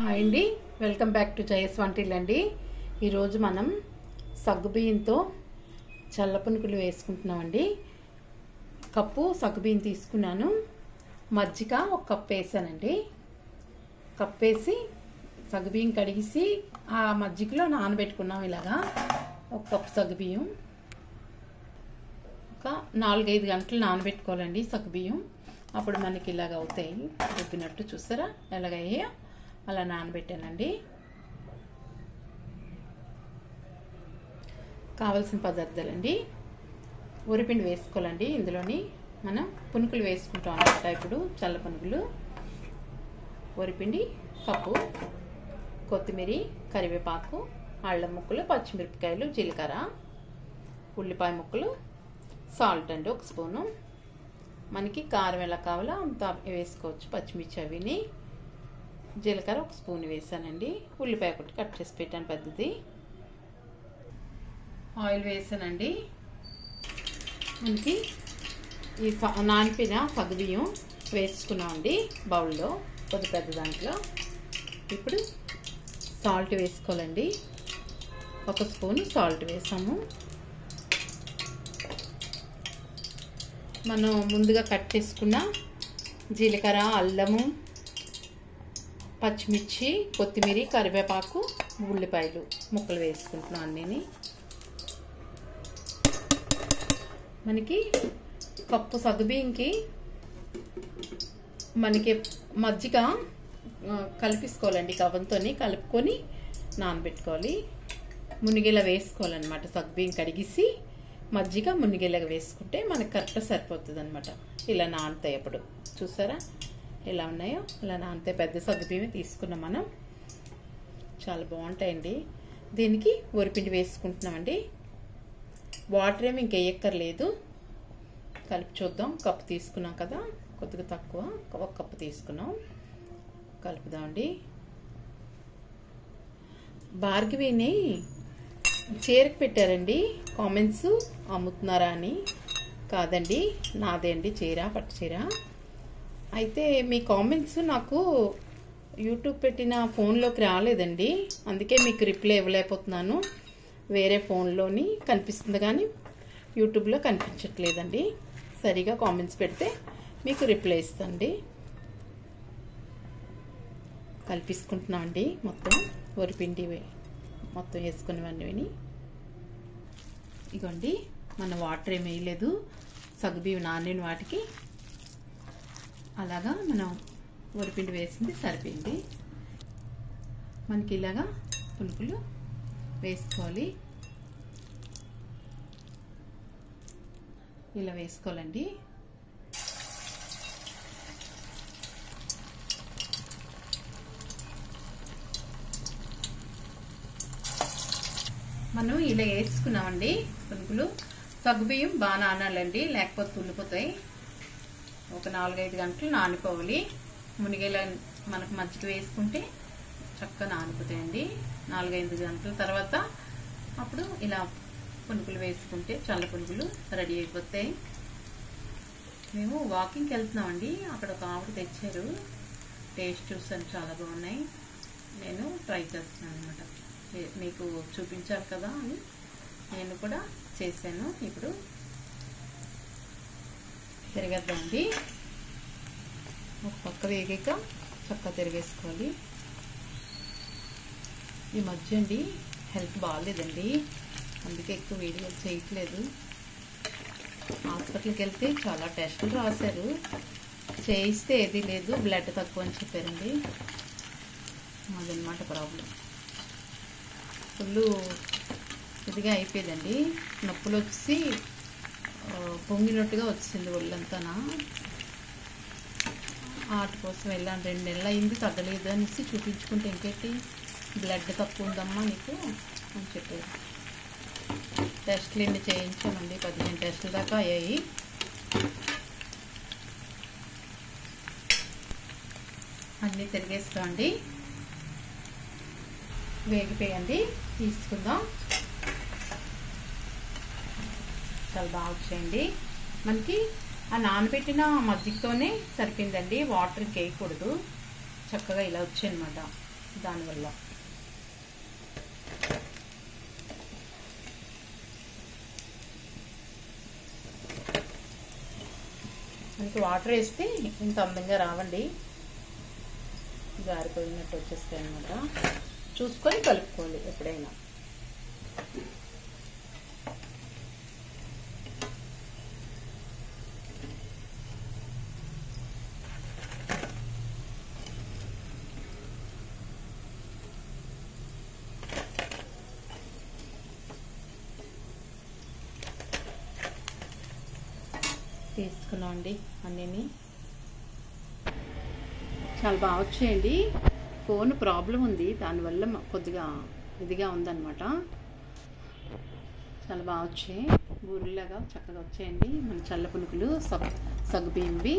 Hi అండి, welcome back to జయస్ until అండి. ఈరోజు మనం సగ్గుబియ్యంతో చల్లపునుకులు వేసుకుంటున్నామండి. కప్పు సగ్గుబియ్యం తీసుకున్నాను, మజ్జిగ ఒక కప్పు వేసానండి. కప్పు వేసి సగ్గుబియ్యం కడిగేసి ఆ మజ్జిగలో నానబెట్టుకున్నాం. ఇలాగా ఒక కప్పు సగ్గుబియ్యం ఒక 4-5 గంటలు నానబెట్టుకోవాలండి సగ్గుబియ్యం. అప్పుడు మనకి ఇలాగ అవుతాయి, రుబ్బినట్టు. చూసారా ఎలాగయ్యా? అలా నానబెట్టానండి. కావలసిన పదార్థాలండి: వరిపిండి వేసుకోవాలండి. ఇందులోని మనం పునుకులు వేసుకుంటాం అన్నమాట. ఇప్పుడు చల్ల పునుకులు. వరిపిండి కప్పు, కొత్తిమీర, కరివేపాకు, అల్లం ముక్కలు, పచ్చిమిరపకాయలు, జీలకర్ర, ఉల్లిపాయ ముక్కలు, సాల్ట్ అండి 1 స్పూను. మనకి కారం ఎలా కావాలో అంత వేసుకోవచ్చు. పచ్చిమిర్చి అవిని, జీలకర్ర 1 స్పూన్ వేసానండి. ఉల్లిపాయ ఒకటి కట్ చేసి పెట్టాను పెద్దది. ఆయిల్ వేసానండి. మనకి ఈ నానిపిన సగ్గుబియ్యం వేసుకున్నామండి బౌల్లో, కొద్ది పెద్ద దాంట్లో. ఇప్పుడు సాల్ట్ వేసుకోవాలండి. 1 స్పూన్ సాల్ట్ వేసాము. మనం ముందుగా కట్ చేసుకున్న జీలకర్ర, అల్లము, పచ్చిమిర్చి, కొత్తిమీర, కరివేపాకు, ఉల్లిపాయలు ముక్కలు వేసుకుంటున్నాం అన్నీ. మనకి కప్పు సగ్గుబియ్యంకి మనకి మజ్జిగ కలిపేసుకోవాలండి. కవ్వంతో కలుపుకొని నానబెట్టుకోవాలి. మునిగేలా వేసుకోవాలన్నమాట. సగ్గుబియ్యం కడిగేసి మజ్జిగ మునిగేలాగా వేసుకుంటే మనకు కరెక్ట్గా సరిపోతుంది అనమాట. ఇలా నానుతాయి. అప్పుడు చూసారా ఎలా ఉన్నాయో? అలా నానితే పెద్ద సగ్గుబియ్యమే తీసుకున్నాం మనం. చాలా బాగుంటాయండి. దీనికి వరిపిండి వేసుకుంటున్నామండి. వాటర్ ఏమి ఇంక వేయక్కర్లేదు. కలిపి చూద్దాం. కప్పు తీసుకున్నాం కదా, కొద్దిగా తక్కువ, 1 కప్పు తీసుకున్నాం. కలుపుదామండి. భార్గవిని చీరకు పెట్టారండి కామెంట్స్, అమ్ముతున్నారా అని. కాదండి, నాదే అండి చీర, పట్టు చీర. అయితే మీ కామెంట్స్ నాకు యూట్యూబ్ పెట్టిన ఫోన్లోకి రాలేదండి, అందుకే మీకు రిప్లై ఇవ్వలేకపోతున్నాను. వేరే ఫోన్లోని కనిపిస్తుంది కానీ యూట్యూబ్లో కనిపించట్లేదండి. సరిగా కామెంట్స్ పెడితే మీకు రిప్లై ఇస్తాండి. కలిపిసుకుంటున్నామండి. మొత్తం వరిపిండి మొత్తం వేసుకునేవన్నీ. ఇగోండి, మన వాటర్ ఏమి వేయలేదు. సగ్గుబియ్యం నానిన వాటికి అలాగా మనం వరిపిండి వేసింది సరిపోయింది. మనకి ఇలాగా పునుకులు వేసుకోవాలి. ఇలా వేసుకోవాలండి. మనం ఇలా వేసుకున్నామండి పునుకులు. సగ్గుబియ్యం బాగా నానాలండి, లేకపోతే తుల్లిపోతాయి. ఒక 4-5 గంటలు నానిపోవాలి. మునిగేలా మనకు మజ్జిగ వేసుకుంటే చక్కగా నానిపోతాయండి. 4-5 గంటల తర్వాత అప్పుడు ఇలా పునుకులు వేసుకుంటే చల్ల పునుకులు రెడీ అయిపోతాయి. మేము వాకింగ్కి వెళ్తున్నామండి. అక్కడ ఒక ఆవిడ తెచ్చారు. టేస్ట్ చూసాను, చాలా బాగున్నాయి. నేను ట్రై చేస్తున్నాను అనమాట. మీకు చూపించాలి కదా అని నేను కూడా చేశాను. ఇప్పుడు తిరగద్దామండి. ఒక పక్క వేగాక చక్కగా తిరిగేసుకోవాలి. ఈ మధ్య అండి హెల్త్ బాగాలేదండి, అందుకే ఎక్కువ వీడియోలు చేయట్లేదు. హాస్పిటల్కి వెళ్తే చాలా టెస్టులు రాశారు, చేయిస్తే ఏది లేదు, బ్లడ్ తక్కువ అని చెప్పారండి. అదనమాట ప్రాబ్లం. ఫుల్ ఇదిగా అయిపోయిందండి. నొప్పులు వచ్చి పొంగినట్టుగా వచ్చింది ఒళ్ళంతా. వాటి కోసం వెళ్ళాను. 2 నెలలు అయింది, తగ్గలేదు అనేసి చూపించుకుంటే ఇంకేంటి బ్లడ్ తక్కువ ఉందమ్మా నీకు అని చెప్పారు. టెస్టులు ఎన్ని చేయించామండి, 15 టెస్టుల దాకా అయ్యాయి. అన్నీ తిరిగేస్తామండి. వేగిపోయండి, తీసుకుందాం. చాలా బాగా వచ్చేయండి. మనకి ఆ నానబెట్టిన మజ్జిగతోనే సరిపోయిందండి, వాటర్ వేయకూడదు. చక్కగా ఇలా వచ్చాయన్నమాట. దానివల్ల మనకి వాటర్ వేస్తే ఇంత అందంగా రావండి, జారిపోయినట్టు వచ్చేస్తాయి అన్నమాట. చూసుకొని కలుపుకోండి ఎప్పుడైనా. తీసుకున్నాం అండి అన్నీ. చాలా బాగా వచ్చాయండి. ఫోన్ ప్రాబ్లం ఉంది, దానివల్ల కొద్దిగా ఇదిగా ఉందన్నమాట. చాలా బాగా వచ్చాయి, బూరెలాగా చక్కగా వచ్చాయండి మన చల్ల పునుకులు సగ్గుబియ్యంవి.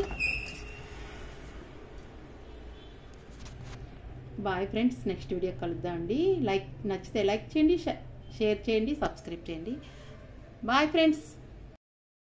బాయ్ ఫ్రెండ్స్, నెక్స్ట్ వీడియో కలుద్దాం అండి. నచ్చితే లైక్ చేయండి, షేర్ చేయండి, సబ్స్క్రైబ్ చేయండి. Bye friends.